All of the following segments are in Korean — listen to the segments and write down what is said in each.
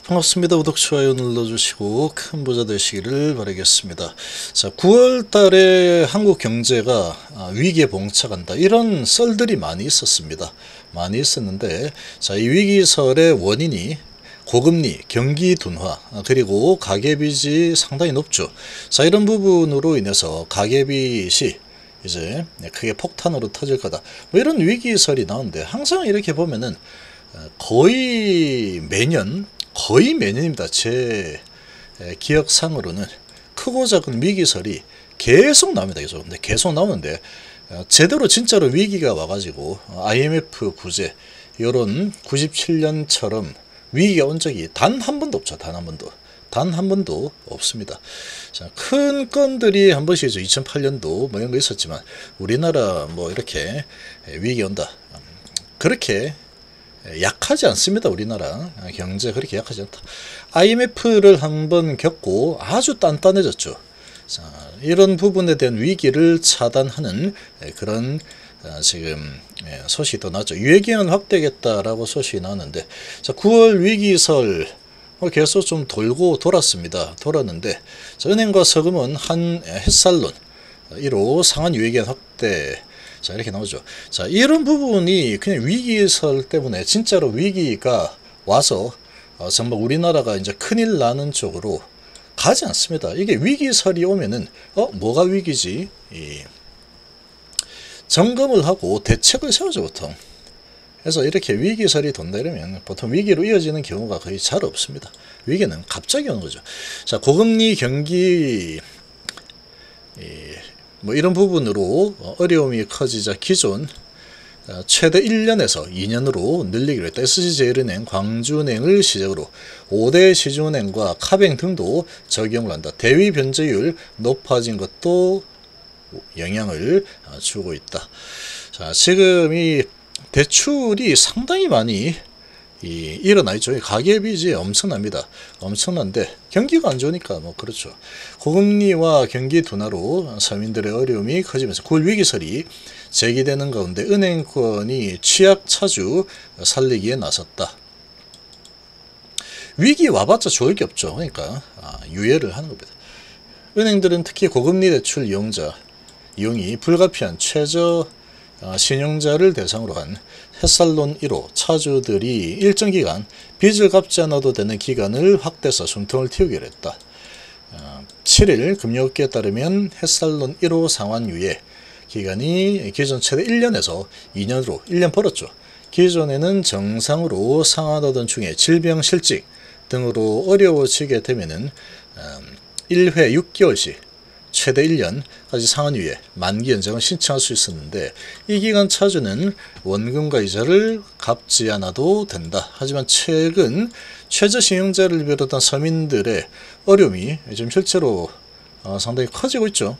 반갑습니다. 구독, 좋아요 눌러주시고 큰 부자 되시기를 바라겠습니다. 자, 9월 달에 한국 경제가 위기에 봉착한다, 이런 썰들이 많이 있었습니다. 많이 있었는데, 자, 이 위기설의 원인이 고금리, 경기 둔화, 그리고 가계빚이 상당히 높죠. 자, 이런 부분으로 인해서 가계빚이 이제 크게 폭탄으로 터질 거다, 뭐 이런 위기설이 나오는데, 항상 이렇게 보면은 거의 매년입니다. 제 기억상으로는 크고 작은 위기설이 계속 나옵니다. 계속 나오는데, 제대로 진짜로 위기가 와가지고 IMF 구제 이런 97년처럼 위기가 온 적이 단 한 번도 없죠. 단 한 번도 없습니다. 자, 큰 건들이 한 번씩 2008년도 뭐 이런 거 있었지만, 우리나라 뭐 이렇게 위기 온다, 그렇게 약하지 않습니다. 우리나라 경제 그렇게 약하지 않다. IMF를 한번 겪고 아주 단단해졌죠. 자, 이런 부분에 대한 위기를 차단하는 그런 지금 소식이 또 나왔죠. 유예기간 확대하겠다라고 소식이 나왔는데, 자, 9월 위기설 계속 좀 돌았습니다. 돌았는데, 자, 은행과 서금은 한 햇살론 1호 상한 유예기간 확대, 자, 이렇게 나오죠. 자, 이런 부분이 그냥 위기설 때문에 진짜로 위기가 와서 정말 우리나라가 이제 큰일 나는 쪽으로 가지 않습니다. 이게 위기설이 오면은 뭐가 위기지? 점검을 하고 대책을 세우죠, 보통. 그래서 이렇게 위기설이 돈다 이러면 보통 위기로 이어지는 경우가 거의 잘 없습니다. 위기는 갑자기 오는 거죠. 자, 고금리 경기 뭐 이런 부분으로 어려움이 커지자 기존 최대 1년에서 2년으로 늘리기로 했다. SG제일은행, 광주은행을 시작으로 5대 시중은행과 카뱅 등도 적용을 한다. 대위 변제율 높아진 것도 영향을 주고 있다. 자, 지금 이 대출이 상당히 많이 일어나 있죠. 가계빚이 엄청납니다. 엄청난데 경기가 안 좋으니까 뭐 그렇죠. 고금리와 경기 둔화로 서민들의 어려움이 커지면서 9월 위기설이 제기되는 가운데 은행권이 취약차주 살리기에 나섰다. 위기 와봤자 좋을 게 없죠. 그러니까 유예를 하는 겁니다. 은행들은 특히 고금리 대출 이용이 불가피한 최저 신용자를 대상으로 한 햇살론 1호 차주들이 일정 기간 빚을 갚지 않아도 되는 기간을 확대해서 숨통을 틔우기로 했다. 7일 금융업계에 따르면 햇살론 1호 상환 유예 기간이 기존 최대 1년에서 2년으로 1년 벌었죠. 기존에는 정상으로 상환하던 중에 질병, 실직 등으로 어려워지게 되면은 1회 6개월씩 최대 1년까지 상환유예, 만기 연장을 신청할 수 있었는데, 이 기간 차주는 원금과 이자를 갚지 않아도 된다. 하지만 최근 최저신용자를 비롯한 서민들의 어려움이 지금 실제로 상당히 커지고 있죠.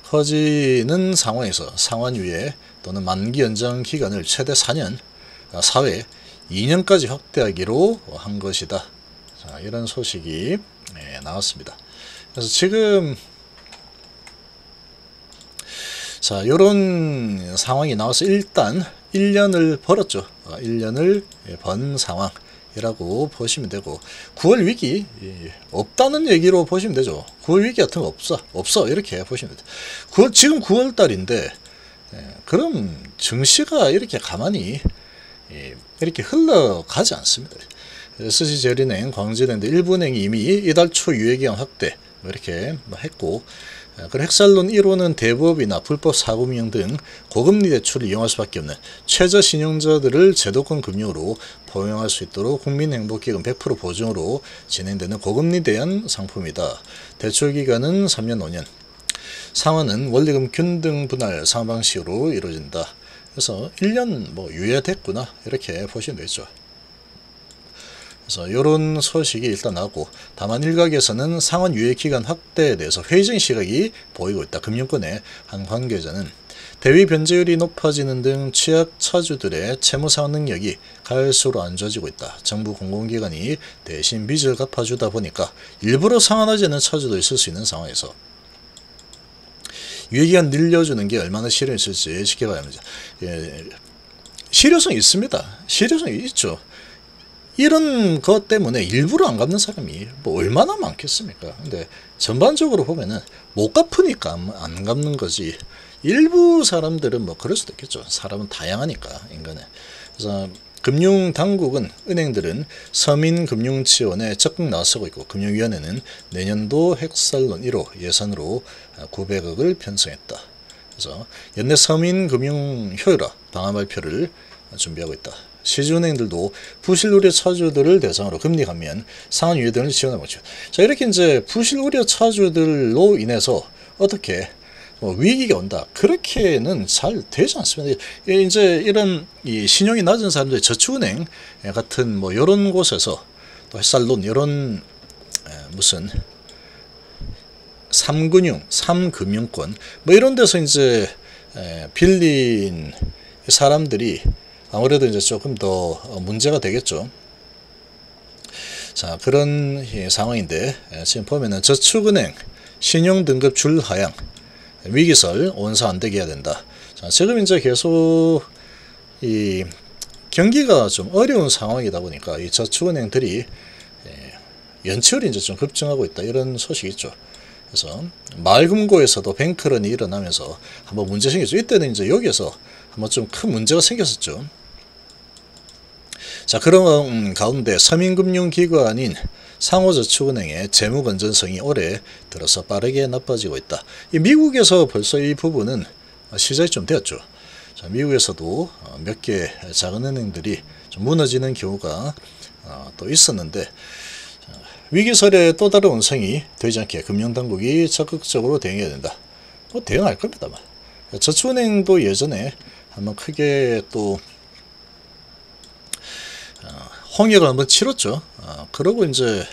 커지는 상황에서 상환유예 또는 만기 연장 기간을 최대 4년, 4회 2년까지 확대하기로 한 것이다. 자, 이런 소식이 나왔습니다. 그래서 지금 자, 요런 상황이 나와서 일단 1년을 벌었죠. 1년을 번 상황이라고 보시면 되고, 9월 위기 없다는 얘기로 보시면 되죠. 9월 위기 같은 거 없어 이렇게 보시면 돼요. 지금 9월 달인데 그럼 증시가 이렇게 가만히 이렇게 흘러가지 않습니다. SG제일은행, 광주은행, 일부은행이 이미 이달 초 유예기간 확대 이렇게 했고, 그리고 햇살론 1호는 대부업이나 불법 사고민영 등 고금리 대출을 이용할 수밖에 없는 최저 신용자들을 제도권 금융으로 포용할 수 있도록 국민행복기금 100% 보증으로 진행되는 고금리 대안 상품이다. 대출 기간은 3년 5년. 상환은 원리금 균등 분할 상환 방식으로 이루어진다. 그래서 1년 뭐 유예됐구나 이렇게 보시면 되죠. 그래서 이런 소식이 일단 나오고, 다만 일각에서는 상환 유예 기간 확대에 대해서 회의적인 시각이 보이고 있다. 금융권의 한 관계자는 대위 변제율이 높아지는 등 취약 차주들의 채무 상환 능력이 갈수록 안 좋아지고 있다. 정부 공공기관이 대신 빚을 갚아주다 보니까 일부러 상환하지 않는 차주도 있을 수 있는 상황에서 유예기간 늘려주는 게 얼마나 실효성이 있을지 지켜봐야 합니다. 실효성이 있습니다. 실효성이 있죠. 이런 것 때문에 일부러 안 갚는 사람이 뭐 얼마나 많겠습니까? 근데 전반적으로 보면은 못 갚으니까 안 갚는 거지. 일부 사람들은 뭐 그럴 수도 있겠죠. 사람은 다양하니까 인간은. 그래서 금융당국은, 은행들은 서민금융지원에 적극 나서고 있고, 금융위원회는 내년도 핵살론 1호 예산으로 900억을 편성했다. 그래서 연내 서민금융 효율화 방안 발표를 준비하고 있다. 시중은행들도 부실 우려 차주들을 대상으로 금리 감면, 상환 유예 등을 지원하고 있죠. 자, 이렇게 이제 부실 우려 차주들로 인해서 어떻게 뭐 위기가 온다, 그렇게는 잘 되지 않습니다. 이제 이런 이 신용이 낮은 사람들, 저축은행 같은 뭐 이런 곳에서 또 햇살론 이런 무슨 삼금융권 뭐 이런 데서 이제 빌린 사람들이 아무래도 이제 조금 더 문제가 되겠죠. 자, 그런 상황인데, 지금 보면은 저축은행 신용등급 줄 하향, 위기설 온사 안 되게 해야 된다. 자, 지금 이제 계속 이 경기가 좀 어려운 상황이다 보니까 이 저축은행들이 연체율이 이제 좀 급증하고 있다, 이런 소식이 있죠. 그래서 마을금고에서도 뱅크런이 일어나면서 한번 문제 생겼죠. 이때는 이제 여기에서 한번 좀 큰 문제가 생겼었죠. 자, 그런 가운데 서민금융기관인 상호저축은행의 재무 건전성이 올해 들어서 빠르게 나빠지고 있다. 이 미국에서 벌써 이 부분은 시작이 좀 되었죠. 자, 미국에서도 몇 개 작은 은행들이 좀 무너지는 경우가 또 있었는데, 위기설의 또 다른 원성이 되지 않게 금융당국이 적극적으로 대응해야 된다. 뭐 대응할 겁니다만. 저축은행도 예전에 한번 크게 또 홍역을 한번 치렀죠. 그러고 이제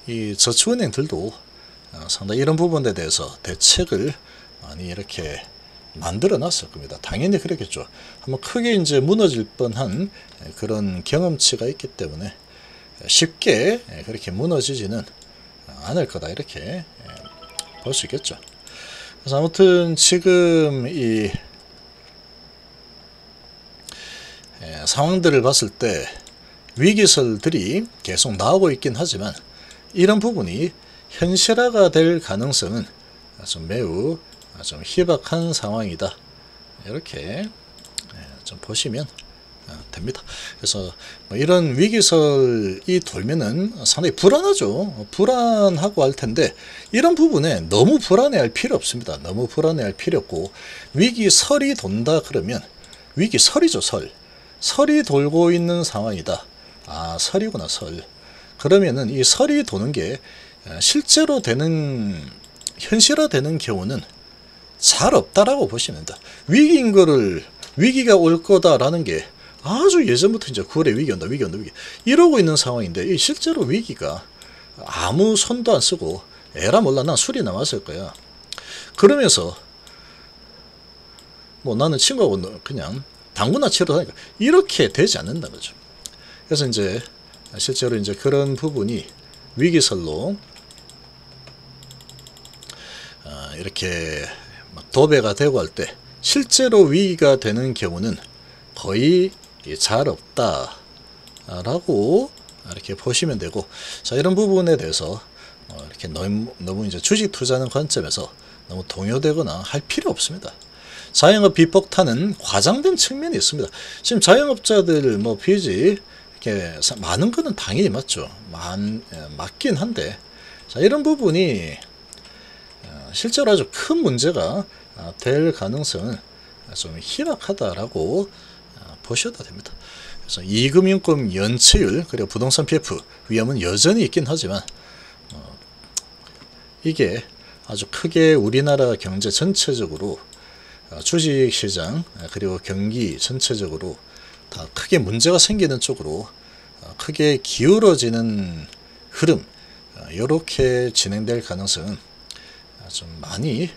이 저축은행들도 상당히 이런 부분에 대해서 대책을 많이 이렇게 만들어 놨을 겁니다. 당연히 그렇겠죠. 한번 크게 이제 무너질 뻔한 그런 경험치가 있기 때문에 쉽게 그렇게 무너지지는 않을 거다, 이렇게 볼 수 있겠죠. 그래서 아무튼 지금 이 상황들을 봤을 때 위기설들이 계속 나오고 있긴 하지만 이런 부분이 현실화가 될 가능성은 좀 매우 좀 희박한 상황이다, 이렇게 좀 보시면 됩니다. 그래서 뭐 이런 위기설이 돌면은 상당히 불안하죠. 불안하고 할 텐데 이런 부분에 너무 불안해할 필요 없습니다. 너무 불안해할 필요 없고, 위기설이 돈다 그러면 위기설이죠. 설이 돌고 있는 상황이다. 아, 설이구나, 설. 그러면은 이 설이 도는 게 실제로 되는, 현실화되는 경우는 잘 없다라고 보시면 된다. 위기인 거를, 위기가 올 거다라는 게 아주 예전부터 이제 9월에 위기 온다, 위기 이러고 있는 상황인데, 이 실제로 위기가 아무 손도 안 쓰고 에라 몰라 난 술이 남았을 거야. 그러면서 뭐 나는 친구하고 그냥 당구나 치러 다니까, 이렇게 되지 않는다는 거죠. 그래서 이제 실제로 이제 그런 부분이 위기설로 이렇게 도배가 되고 할 때 실제로 위기가 되는 경우는 거의 잘 없다라고 이렇게 보시면 되고, 자, 이런 부분에 대해서 이렇게 너무 이제 주식 투자하는 관점에서 너무 동요되거나 할 필요 없습니다. 자영업 비폭탄은 과장된 측면이 있습니다. 지금 자영업자들 뭐 빚이 이렇게 많은 거는 당연히 맞죠. 맞긴 한데, 자, 이런 부분이 실제로 아주 큰 문제가 될 가능성은 좀 희박하다라고 보셔도 됩니다. 그래서 이금융권 연체율 그리고 부동산 PF 위험은 여전히 있긴 하지만 이게 아주 크게 우리나라 경제 전체적으로, 주식시장 그리고 경기 전체적으로 다 크게 문제가 생기는 쪽으로 크게 기울어지는 흐름, 이렇게 진행될 가능성은 좀 많이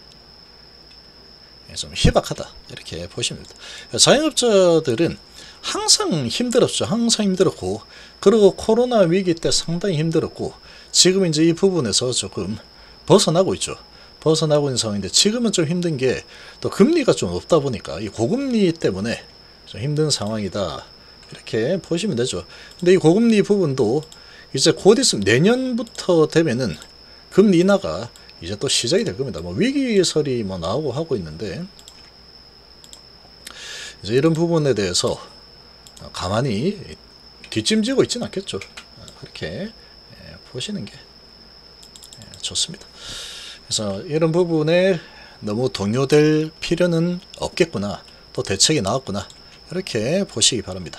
좀 희박하다, 이렇게 보시면 됩니다. 자영업자들은 항상 힘들었죠. 항상 힘들었고, 그리고 코로나 위기 때 상당히 힘들었고, 지금 이제 이 부분에서 조금 벗어나고 있죠. 벗어나고 있는 상황인데, 지금은 좀 힘든 게 또 금리가 좀 높다 보니까 이 고금리 때문에 좀 힘든 상황이다, 이렇게 보시면 되죠. 근데 이 고금리 부분도 이제 곧 있으면 내년부터 되면은 금리 인하가 이제 또 시작이 될 겁니다. 뭐 위기설이 뭐 나오고 하고 있는데 이제 이런 부분에 대해서 가만히 뒷짐지고 있지는 않겠죠. 그렇게 보시는 게 좋습니다. 그래서 이런 부분에 너무 동요될 필요는 없겠구나, 또 대책이 나왔구나, 이렇게 보시기 바랍니다.